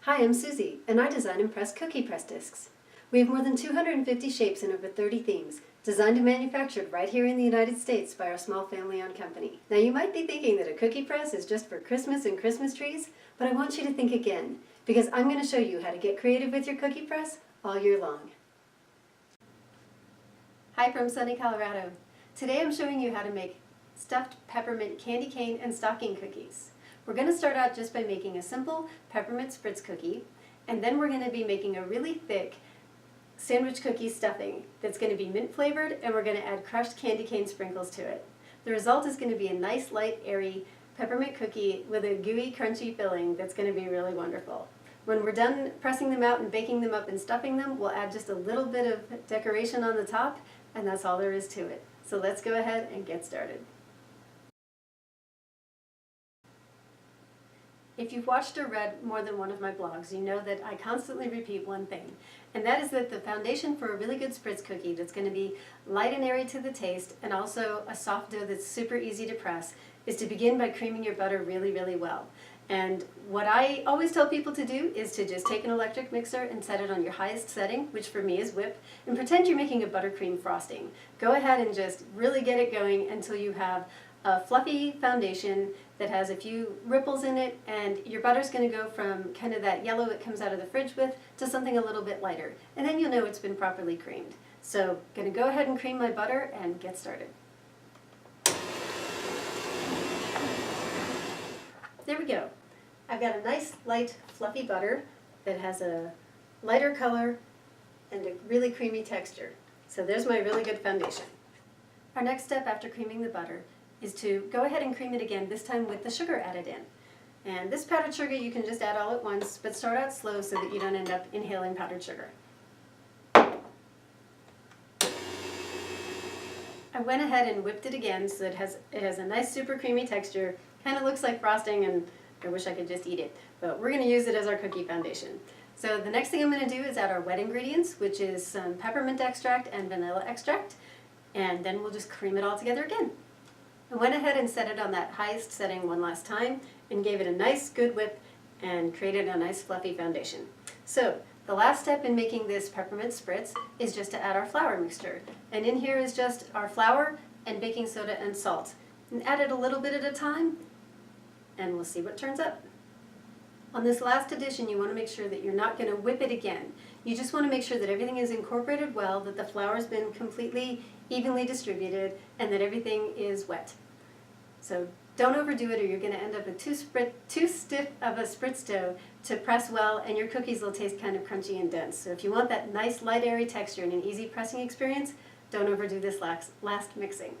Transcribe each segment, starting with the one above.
Hi, I'm Susie, and I design and press cookie press discs. We have more than 250 shapes and over 30 themes, designed and manufactured right here in the United States by our small family-owned company. Now you might be thinking that a cookie press is just for Christmas and Christmas trees, but I want you to think again, because I'm going to show you how to get creative with your cookie press all year long. Hi from sunny Colorado. Today I'm showing you how to make stuffed peppermint candy cane and stocking cookies. We're going to start out just by making a simple peppermint spritz cookie, and then we're going to be making a really thick sandwich cookie stuffing that's going to be mint flavored, and we're going to add crushed candy cane sprinkles to it. The result is going to be a nice, light, airy peppermint cookie with a gooey, crunchy filling that's going to be really wonderful. When we're done pressing them out and baking them up and stuffing them, we'll add just a little bit of decoration on the top, and that's all there is to it. So let's go ahead and get started. If you've watched or read more than one of my blogs, you know that I constantly repeat one thing, and that is that the foundation for a really good spritz cookie that's going to be light and airy to the taste and also a soft dough that's super easy to press is to begin by creaming your butter really, really well. And what I always tell people to do is to just take an electric mixer and set it on your highest setting, which for me is whip, and pretend you're making a buttercream frosting. Go ahead and just really get it going until you have a fluffy foundation that has a few ripples in it, and your butter's going to go from kind of that yellow it comes out of the fridge with to something a little bit lighter, and then you'll know it's been properly creamed. So I'm going to go ahead and cream my butter and get started. There we go. I've got a nice light fluffy butter that has a lighter color and a really creamy texture. So there's my really good foundation. Our next step after creaming the butter is to go ahead and cream it again, this time with the sugar added in. And this powdered sugar you can just add all at once, but start out slow so that you don't end up inhaling powdered sugar. I went ahead and whipped it again so that it has a nice super creamy texture, kind of looks like frosting, and I wish I could just eat it, but we're going to use it as our cookie foundation. So the next thing I'm going to do is add our wet ingredients, which is some peppermint extract and vanilla extract, and then we'll just cream it all together again. I went ahead and set it on that highest setting one last time and gave it a nice good whip and created a nice fluffy foundation. So the last step in making this peppermint spritz is just to add our flour mixture. And in here is just our flour and baking soda and salt. And add it a little bit at a time and we'll see what turns up. On this last addition, you want to make sure that you're not going to whip it again. You just want to make sure that everything is incorporated well, that the flour's been completely evenly distributed, and that everything is wet. So don't overdo it or you're going to end up with too stiff of a spritz dough to press well, and your cookies will taste kind of crunchy and dense. So if you want that nice light airy texture and an easy pressing experience, don't overdo this last mixing.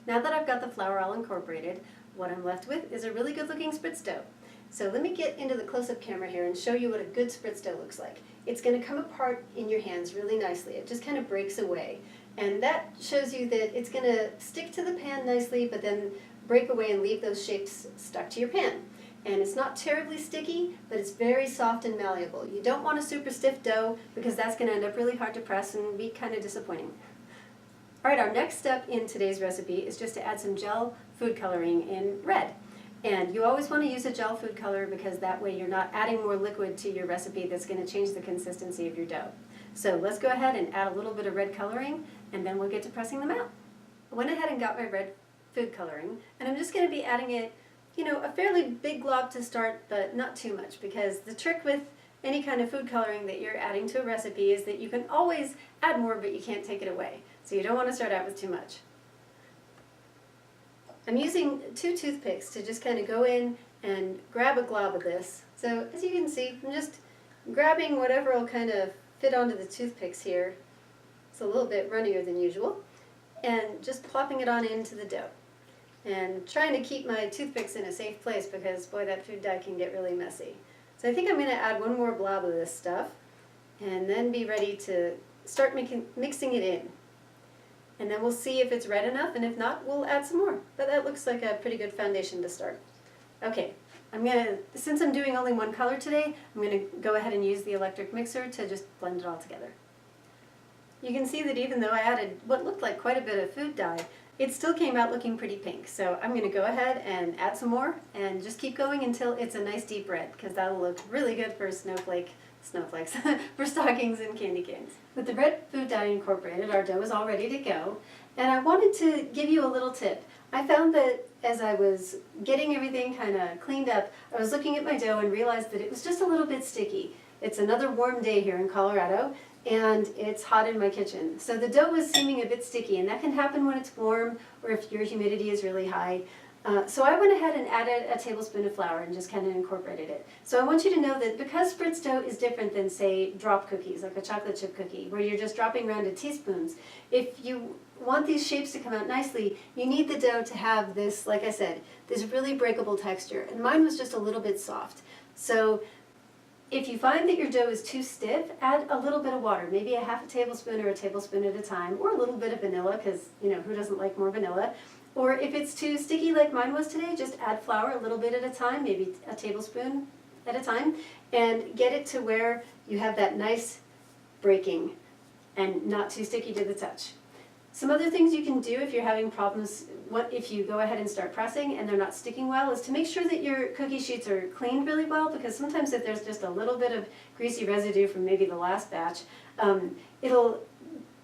Now that I've got the flour all incorporated, what I'm left with is a really good looking spritz dough. So let me get into the close-up camera here and show you what a good spritz dough looks like. It's going to come apart in your hands really nicely. It just kind of breaks away. And that shows you that it's going to stick to the pan nicely, but then break away and leave those shapes stuck to your pan. And it's not terribly sticky, but it's very soft and malleable. You don't want a super stiff dough because that's going to end up really hard to press and be kind of disappointing. Alright, our next step in today's recipe is just to add some gel food coloring in red. And you always want to use a gel food color because that way you're not adding more liquid to your recipe that's going to change the consistency of your dough. So let's go ahead and add a little bit of red coloring and then we'll get to pressing them out. I went ahead and got my red food coloring, and I'm just going to be adding it, a fairly big glob to start, but not too much, because the trick with any kind of food coloring that you're adding to a recipe is that you can always add more, but you can't take it away. So you don't want to start out with too much. I'm using 2 toothpicks to just kind of go in and grab a glob of this. So as you can see, I'm just grabbing whatever will kind of fit onto the toothpicks here. It's a little bit runnier than usual. And just plopping it on into the dough. And trying to keep my toothpicks in a safe place because, boy, that food dye can get really messy. So I think I'm going to add one more blob of this stuff and then be ready to start mixing it in. And then we'll see if it's red enough, and if not, we'll add some more. But that looks like a pretty good foundation to start. Okay, since I'm doing only one color today, I'm going to go ahead and use the electric mixer to just blend it all together. You can see that even though I added what looked like quite a bit of food dye, it still came out looking pretty pink. So I'm going to go ahead and add some more and just keep going until it's a nice deep red, because that'll look really good for snowflakes, for stockings and candy canes. With the red food dye incorporated, our dough is all ready to go. And I wanted to give you a little tip. I found that as I was getting everything kind of cleaned up, I was looking at my dough and realized that it was just a little bit sticky. It's another warm day here in Colorado, and it's hot in my kitchen. So the dough was seeming a bit sticky, and that can happen when it's warm or if your humidity is really high. So I went ahead and added a tablespoon of flour and just kind of incorporated it. So I want you to know that because spritz dough is different than, say, drop cookies, like a chocolate chip cookie, where you're just dropping rounded teaspoons, if you want these shapes to come out nicely, you need the dough to have this, like I said, this really breakable texture. And mine was just a little bit soft. So if you find that your dough is too stiff, add a little bit of water, maybe a half a tablespoon or a tablespoon at a time, or a little bit of vanilla, because, you know, who doesn't like more vanilla? Or if it's too sticky like mine was today, just add flour a little bit at a time, maybe a tablespoon at a time, and get it to where you have that nice breaking and not too sticky to the touch. Some other things you can do if you're having problems, if you go ahead and start pressing and they're not sticking well, is to make sure that your cookie sheets are cleaned really well, because sometimes if there's just a little bit of greasy residue from maybe the last batch, it'll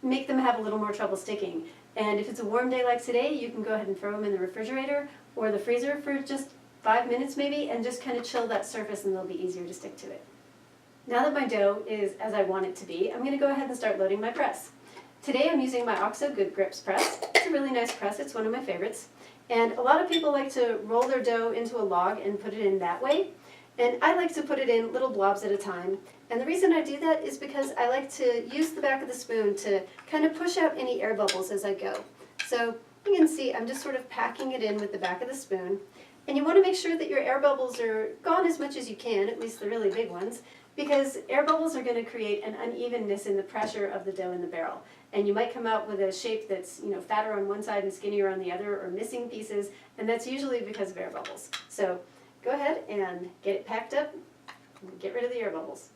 make them have a little more trouble sticking. And if it's a warm day like today, you can go ahead and throw them in the refrigerator or the freezer for just 5 minutes maybe, and just kind of chill that surface, and they'll be easier to stick to it. Now that my dough is as I want it to be, I'm going to go ahead and start loading my press. Today I'm using my OXO Good Grips press. It's a really nice press, it's one of my favorites. And a lot of people like to roll their dough into a log and put it in that way. And I like to put it in little blobs at a time. And the reason I do that is because I like to use the back of the spoon to kind of push out any air bubbles as I go. So you can see I'm just sort of packing it in with the back of the spoon. And you want to make sure that your air bubbles are gone as much as you can, at least the really big ones, because air bubbles are going to create an unevenness in the pressure of the dough in the barrel. And you might come out with a shape that's, you know, fatter on one side and skinnier on the other, or missing pieces, and that's usually because of air bubbles. So go ahead and get it packed up and get rid of the air bubbles.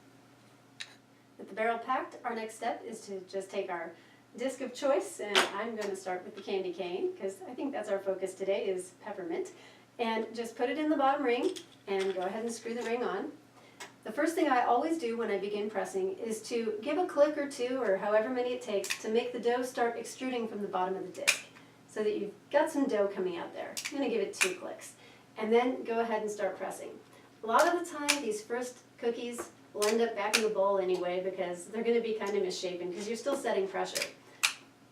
With the barrel packed, our next step is to just take our disc of choice, and I'm going to start with the candy cane, because I think that's our focus today, is peppermint. And just put it in the bottom ring and go ahead and screw the ring on. The first thing I always do when I begin pressing is to give a click or two, or however many it takes, to make the dough start extruding from the bottom of the disc, so that you've got some dough coming out there. I'm going to give it 2 clicks. And then go ahead and start pressing. A lot of the time, these first cookies will end up back in the bowl anyway, because they're going to be kind of misshapen, because you're still setting pressure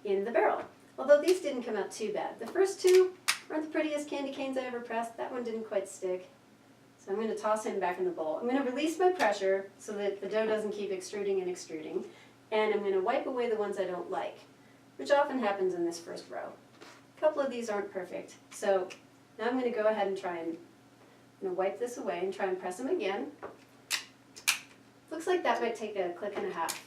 in the barrel. Although these didn't come out too bad. The first 2 aren't the prettiest candy canes I ever pressed. That one didn't quite stick. So I'm going to toss him back in the bowl. I'm going to release my pressure so that the dough doesn't keep extruding and extruding. And I'm going to wipe away the ones I don't like, which often happens in this first row. A couple of these aren't perfect. So now I'm going to go ahead and try and wipe this away and try and press them again. Looks like that might take a click and a half.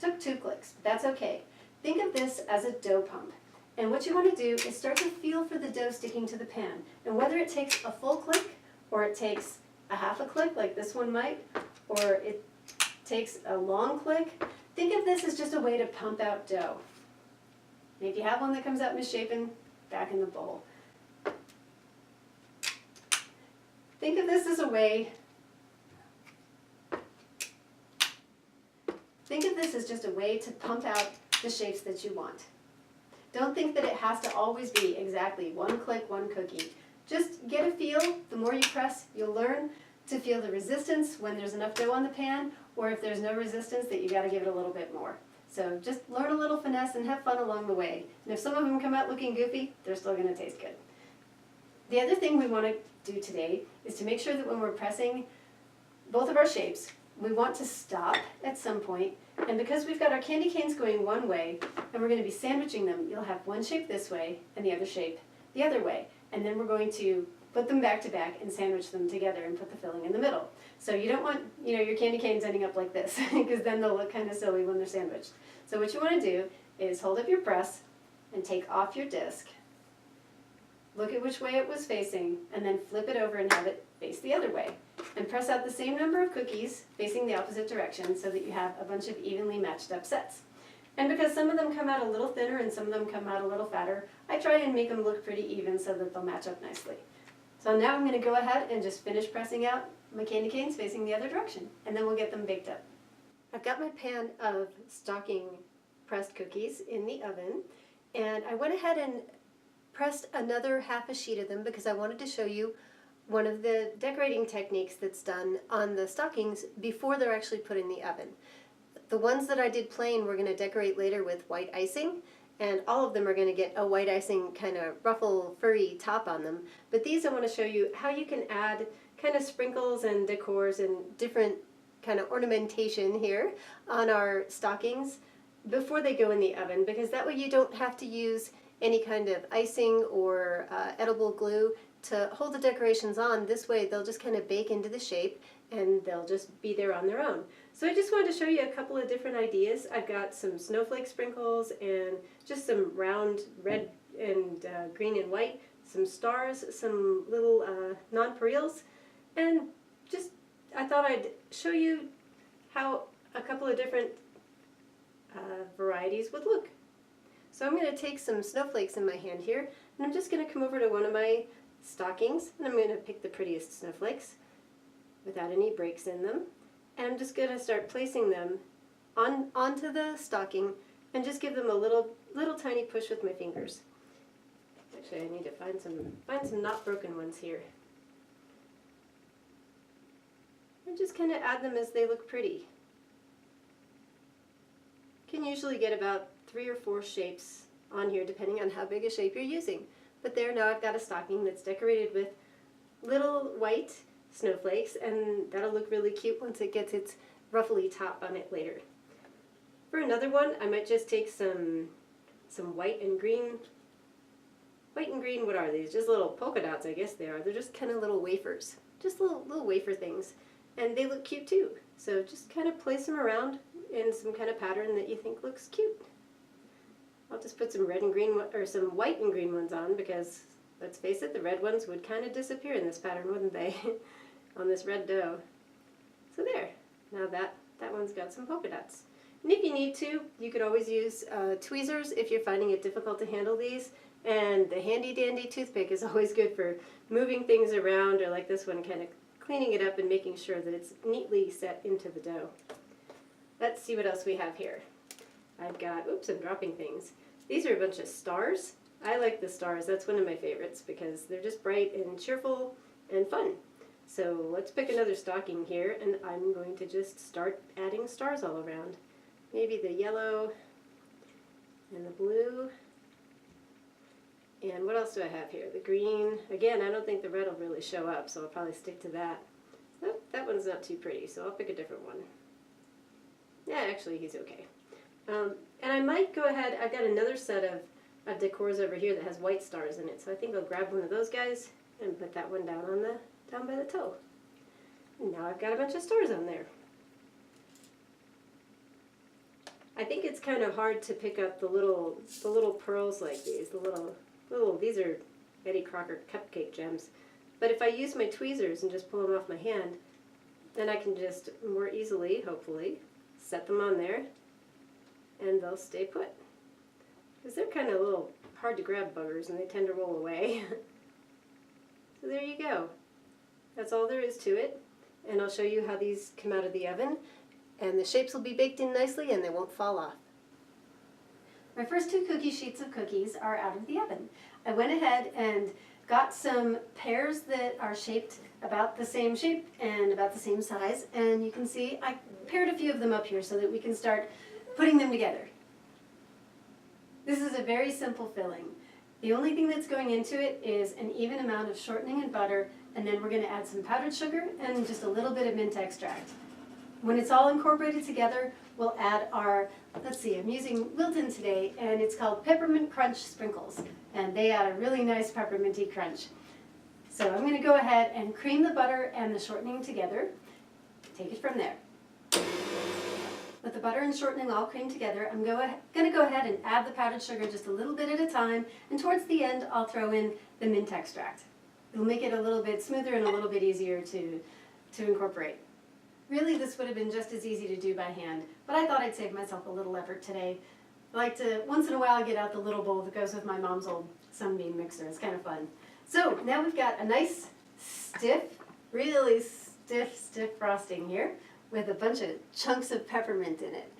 Took 2 clicks, but that's okay. Think of this as a dough pump. And what you want to do is start to feel for the dough sticking to the pan. And whether it takes a full click, or it takes a half a click like this one might, or it takes a long click, think of this as just a way to pump out dough. And if you have one that comes out misshapen, back in the bowl. Think of this as a way, think of this as just a way to pump out the shapes that you want. Don't think that it has to always be exactly 1 click, 1 cookie. Just get a feel. The more you press, you'll learn to feel the resistance when there's enough dough on the pan, or if there's no resistance, that you got to give it a little bit more. So just learn a little finesse and have fun along the way. And if some of them come out looking goofy, they're still going to taste good. The other thing we want to do today is to make sure that when we're pressing both of our shapes, we want to stop at some point. And because we've got our candy canes going one way, and we're going to be sandwiching them, you'll have one shape this way and the other shape the other way. And then we're going to put them back to back and sandwich them together and put the filling in the middle. So you don't want, your candy canes ending up like this, because then they'll look kind of silly when they're sandwiched. So what you want to do is hold up your press and take off your disc. Look at which way it was facing, and then flip it over and have it face the other way. And press out the same number of cookies facing the opposite direction so that you have a bunch of evenly matched up sets. And because some of them come out a little thinner and some of them come out a little fatter, I try and make them look pretty even so that they'll match up nicely. So now I'm going to go ahead and just finish pressing out my candy canes facing the other direction, and then we'll get them baked up. I've got my pan of stocking pressed cookies in the oven, and I went ahead and pressed another half a sheet of them because I wanted to show you one of the decorating techniques that's done on the stockings before they're actually put in the oven. The ones that I did plain we're going to decorate later with white icing, and all of them are going to get a white icing kind of ruffle furry top on them. But these I want to show you how you can add kind of sprinkles and decors and different kind of ornamentation here on our stockings before they go in the oven, because that way you don't have to use any kind of icing or edible glue to hold the decorations on. This way they'll just kind of bake into the shape and they'll just be there on their own. So I just wanted to show you a couple of different ideas. I've got some snowflake sprinkles and just some round red and green and white, some stars, some little nonpareils, and just I thought I'd show you how a couple of different varieties would look. So I'm going to take some snowflakes in my hand here, and I'm just going to come over to one of my stockings, and I'm going to pick the prettiest snowflakes without any breaks in them, and I'm just going to start placing them onto the stocking and just give them a little tiny push with my fingers. Actually, I need to find some not broken ones here. And just kind of add them as they look pretty. You can usually get about 3 or 4 shapes on here depending on how big a shape you're using. But there, now I've got a stocking that's decorated with little white snowflakes, and that'll look really cute once it gets its ruffly top on it later. For another one, I might just take some white and green. White and green, what are these? Just little polka dots, I guess they are. They're just kind of little wafers. Just little wafer things. And they look cute too. So just kind of place them around in some kind of pattern that you think looks cute. I'll just put some red and green, or some white and green ones on, because let's face it, the red ones would kind of disappear in this pattern, wouldn't they? On this red dough. So there. Now that one's got some polka dots. And if you need to, you could always use tweezers if you're finding it difficult to handle these. And the handy dandy toothpick is always good for moving things around, or like this one, kind of cleaning it up and making sure that it's neatly set into the dough. Let's see what else we have here. I've got, oops, I'm dropping things. These are a bunch of stars. I like the stars. That's one of my favorites because they're just bright and cheerful and fun. So let's pick another stocking here, and I'm going to just start adding stars all around. Maybe the yellow and the blue. And what else do I have here? The green. Again, I don't think the red will really show up, so I'll probably stick to that. Oh, that one's not too pretty, so I'll pick a different one. Yeah, actually, he's okay. And I might go ahead, I've got another set of decors over here that has white stars in it, so I think I'll grab one of those guys and put that one down by the toe. And now I've got a bunch of stars on there. I think it's kind of hard to pick up the little pearls like these, these are Betty Crocker cupcake gems. But if I use my tweezers and just pull them off my hand, then I can just more easily, hopefully, set them on there, and they'll stay put. Because they're kind of a little hard to grab buggers, and they tend to roll away. So there you go. That's all there is to it. And I'll show you how these come out of the oven. And the shapes will be baked in nicely, and they won't fall off. My first 2 cookie sheets of cookies are out of the oven. I went ahead and got some pears that are shaped about the same shape and about the same size, and you can see I paired a few of them up here so that we can start putting them together. This is a very simple filling. The only thing that's going into it is an even amount of shortening and butter, and then we're going to add some powdered sugar and just a little bit of mint extract. When it's all incorporated together, we'll add our, let's see, I'm using Wilton today, and it's called Peppermint Crunch Sprinkles, and they add a really nice pepperminty crunch. So I'm going to go ahead and cream the butter and the shortening together. Take it from there. With the butter and shortening all creamed together, I'm going to go ahead and add the powdered sugar just a little bit at a time, and towards the end I'll throw in the mint extract. It'll make it a little bit smoother and a little bit easier to incorporate. Really, this would have been just as easy to do by hand, but I thought I'd save myself a little effort today. I like to, once in a while, get out the little bowl that goes with my mom's old sunbeam mixer. It's kind of fun. So now we've got a nice stiff, really stiff frosting here with a bunch of chunks of peppermint in it.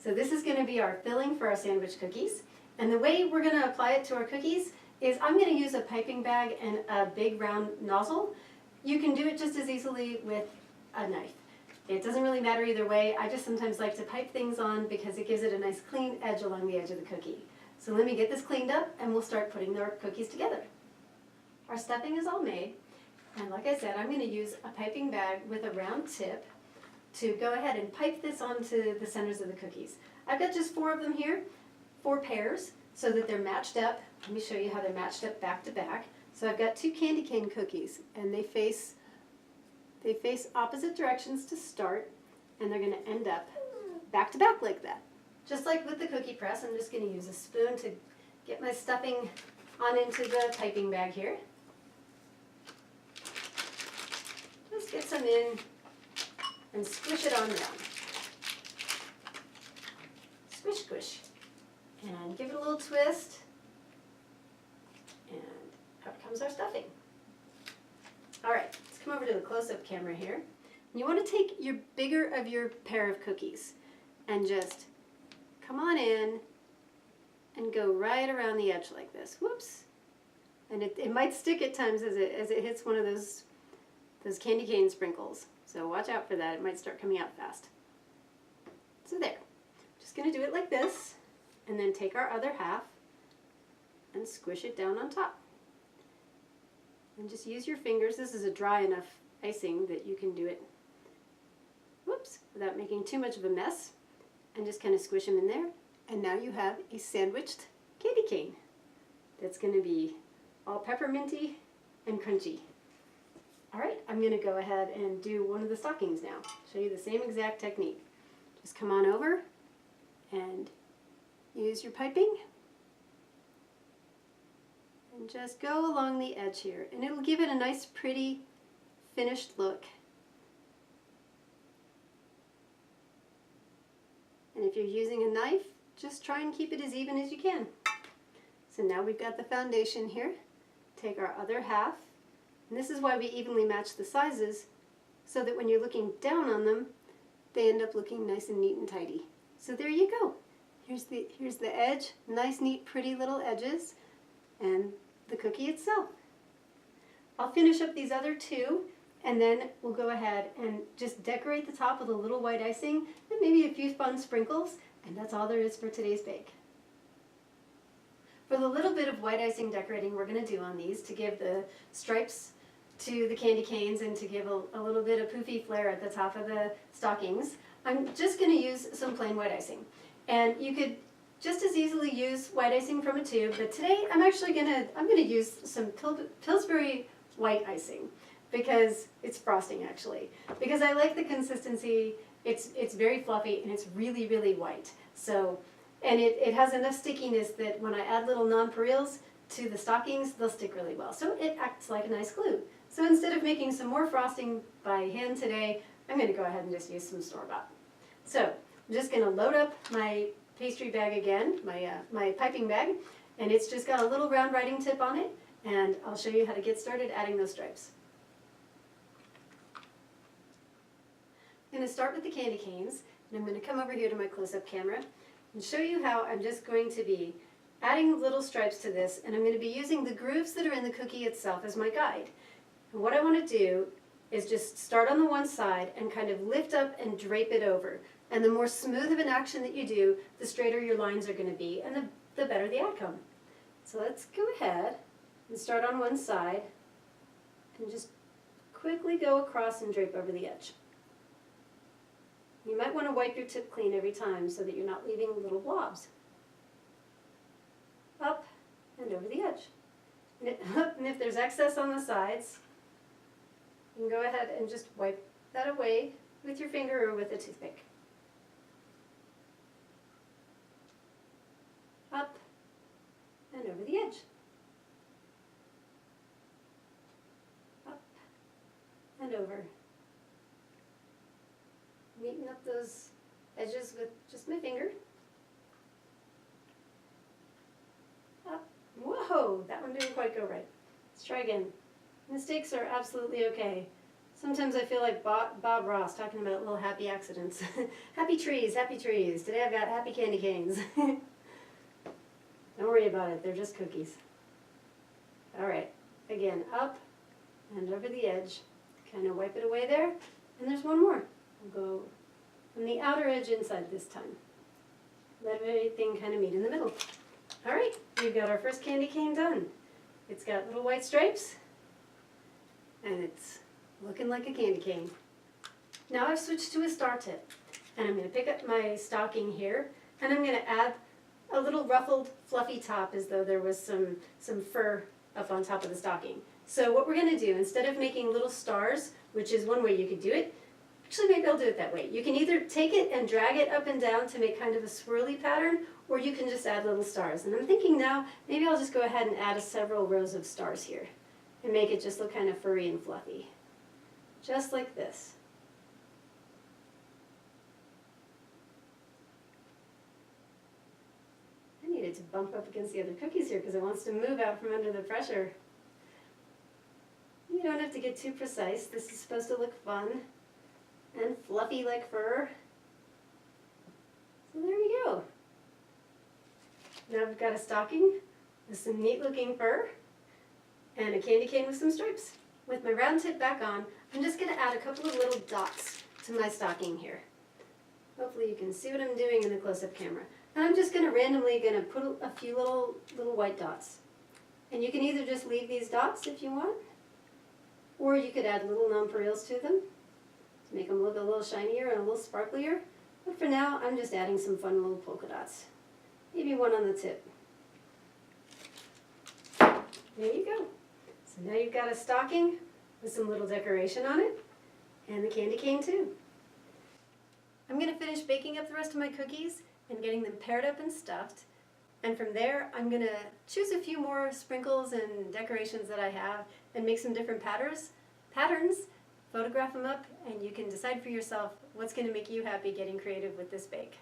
So this is going to be our filling for our sandwich cookies. And the way we're going to apply it to our cookies is I'm going to use a piping bag and a big round nozzle. You can do it just as easily with a knife. It doesn't really matter either way. I just sometimes like to pipe things on because it gives it a nice clean edge along the edge of the cookie. So let me get this cleaned up and we'll start putting our cookies together. Our stuffing is all made, and like I said, I'm going to use a piping bag with a round tip to go ahead and pipe this onto the centers of the cookies. I've got just 4 of them here, 4 pairs, so that they're matched up. Let me show you how they're matched up back to back. So I've got 2 candy cane cookies, and they face opposite directions to start, and they're going to end up back to back like that. Just like with the cookie press, I'm just going to use a spoon to get my stuffing on into the piping bag here. Just get some in and squish it on down. Squish, squish. And give it a little twist. And out comes our stuffing. All right, let's come over to the close-up camera here. You want to take your bigger of your pair of cookies and just come on in and go right around the edge like this. Whoops. And it might stick at times as it hits one of those candy cane sprinkles. So watch out for that. It might start coming out fast. So there. Just going to do it like this, and then take our other half and squish it down on top. And just use your fingers. This is a dry enough icing that you can do it, whoops, without making too much of a mess. And just kind of squish them in there. And now you have a sandwiched candy cane that's going to be all pepperminty and crunchy. All right, I'm going to go ahead and do one of the stockings now. Show you the same exact technique. Just come on over and use your piping and just go along the edge here, and it'll give it a nice pretty finished look. And if you're using a knife, just try and keep it as even as you can. So now we've got the foundation here. Take our other half, and this is why we evenly match the sizes, so that when you're looking down on them, they end up looking nice and neat and tidy. So there you go. Here's the edge, nice, neat, pretty little edges, and the cookie itself. I'll finish up these other 2, and then we'll go ahead and just decorate the top with a little white icing and maybe a few fun sprinkles, and that's all there is for today's bake. For the little bit of white icing decorating we're going to do on these to give the stripes to the candy canes and to give a little bit of poofy flair at the top of the stockings, I'm just going to use some plain white icing. And you could just as easily use white icing from a tube, but today I'm going to use some Pillsbury white icing because it's frosting actually. Because I like the consistency. It's very fluffy and it's really, really white. So, and it has enough stickiness that when I add little nonpareils to the stockings, they'll stick really well. So it acts like a nice glue. So instead of making some more frosting by hand today, I'm going to go ahead and just use some store-bought. So I'm just going to load up my pastry bag again, my piping bag, and it's just got a little round writing tip on it, and I'll show you how to get started adding those stripes. I'm going to start with the candy canes, and I'm going to come over here to my close-up camera and show you how I'm just going to be adding little stripes to this, and I'm going to be using the grooves that are in the cookie itself as my guide. And what I want to do is just start on the one side and kind of lift up and drape it over. And the more smooth of an action that you do, the straighter your lines are going to be, and the better the outcome. So let's go ahead and start on one side and just quickly go across and drape over the edge. You might want to wipe your tip clean every time so that you're not leaving little blobs. Up and over the edge. And if there's excess on the sides, you can go ahead and just wipe that away with your finger or with a toothpick. Up and over the edge. Up and over. Neaten up those edges with just my finger. never quite go right. Let's try again. Mistakes are absolutely okay. Sometimes I feel like Bob Ross talking about little happy accidents. Happy trees, happy trees. Today I've got happy candy canes. Don't worry about it, they're just cookies. All right, again, up and over the edge. Kind of wipe it away there. And there's one more. We'll go on the outer edge inside this time. Let everything kind of meet in the middle. All right, we've got our first candy cane done. It's got little white stripes, and it's looking like a candy cane. Now I've switched to a star tip, and I'm going to pick up my stocking here, and I'm going to add a little ruffled, fluffy top as though there was some fur up on top of the stocking. So what we're going to do, instead of making little stars, which is one way you could do it, actually maybe I'll do it that way. You can either take it and drag it up and down to make kind of a swirly pattern, or you can just add little stars. And I'm thinking now, maybe I'll just go ahead and add several rows of stars here and make it just look kind of furry and fluffy. Just like this. I needed to bump up against the other cookies here because it wants to move out from under the pressure. You don't have to get too precise. This is supposed to look fun and fluffy like fur. So there we go. Now we've got a stocking with some neat looking fur and a candy cane with some stripes. With my round tip back on, I'm just going to add a couple of little dots to my stocking here. Hopefully you can see what I'm doing in the close-up camera. And I'm just going to randomly put a few little white dots. And you can either just leave these dots if you want, or you could add little nonpareils to them to make them look a little shinier and a little sparklier. But for now, I'm just adding some fun little polka dots. Maybe one on the tip. There you go. So now you've got a stocking with some little decoration on it, and the candy cane too. I'm going to finish baking up the rest of my cookies and getting them paired up and stuffed. And from there, I'm going to choose a few more sprinkles and decorations that I have and make some different patterns, photograph them up, and you can decide for yourself what's going to make you happy getting creative with this bake.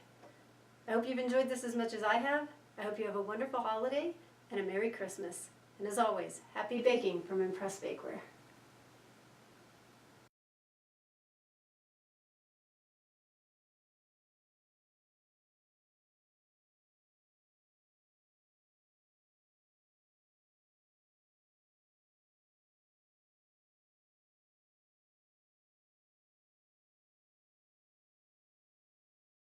I hope you've enjoyed this as much as I have. I hope you have a wonderful holiday and a Merry Christmas. And as always, happy baking from Impress Bakeware.